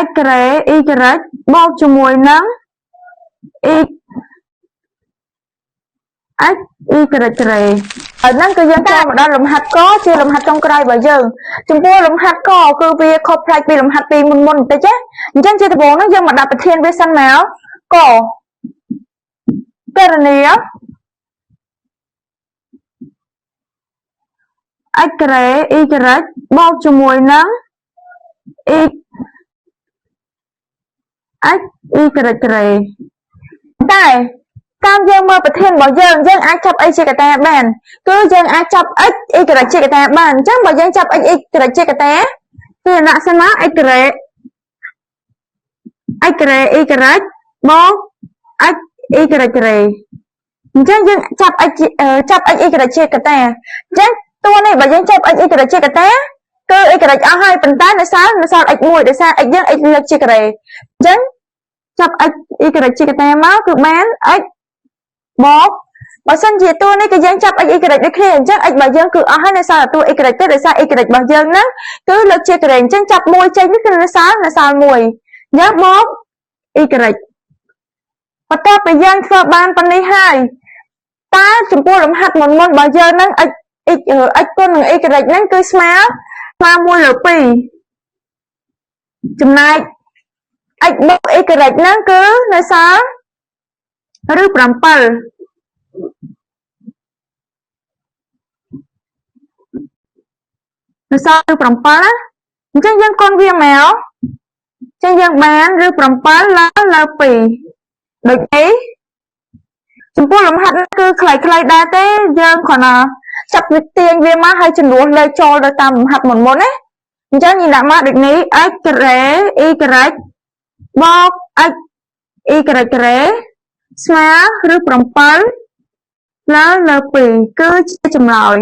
x ការ៉េ y បូកជាមួយនឹង x x y ការ៉េហ្នឹងគឺយើងចូលមកដល់លំហាត់កជាលំហាត់ចុងក្រោយរបស់យើងចំពោះលំហាត់កគឺវាខុសប្លែកពីលំហាត់ពីមុនបន្តិចណាអញ្ចឹងជាដំបូងហ្នឹងយើងមកដាក់ប្រធានវាសិនមកកករណី x ការ៉េ y បូកជាមួយនឹង x x y ការ៉េតែតាមយើងមើលប្រធានរបស់យើងអាចចាប់អីជាកតាបានគឺយើងអាចចាប់ x y ការ៉េជាកតាបានអញ្ចឹងបើយើងចាប់ x y ការ៉េជាកតាគឺដាក់សិនមក x ការ៉េ y ការ៉េបូក x y ការ៉េអញ្ចឹងយើងចាប់ x y ការ៉េជាកតាអញ្ចឹងតួនេះបើយើងចាប់ x y ការ៉េជាកតាគឺ y ការ៉េអស់ហើយប៉ុន្តែនៅសល់ x មួយដោយសារ x យើង x លើកជាការ៉េអញ្ចឹងចាប់ x y ការ៉េជាកតាមកគឺបាន x បូកបើសិនជាតួនេះគឺយើងចាប់ x y ការ៉េដូចគ្នាអញ្ចឹង x របស់យើងគឺអស់ហើយនៅសល់តួ y ការ៉េទេដោយសារ y ការ៉េរបស់យើងហ្នឹងគឺលើកជាការ៉េអញ្ចឹងចាប់មួយចេញនេះគឺនៅសល់មួយយើងបូក y ការ៉េបន្ទាប់ពីយើងធ្វើបានប៉ុណ្នេះហើយតើចំពោះលំហាត់មុនរបស់យើងហ្នឹង x គុណនឹង y ការ៉េហ្នឹងគឺស្មើ1លើ2ចំណែក x បូក y ការ៉េហ្នឹងគឺនៅសល់ឬ7នៅសល់ឬ7ណាអញ្ចឹងយើងគុណវាមកអញ្ចឹងយើងបានឬ7លើ2ដូចនេះចំពោះលំហាត់គឺខ្លីៗដែរទេយើងគ្រាន់តែចាប់វាទាញវាមកហើយចំនួនលេខចូលទៅតាមលំហាត់មុនណាអញ្ចឹងយើងដាក់មកដូចនេះ x ការ៉េ y ការ៉េបូក x y ការ៉េស្មើឬ7លើ2គឺជាចម្លើយ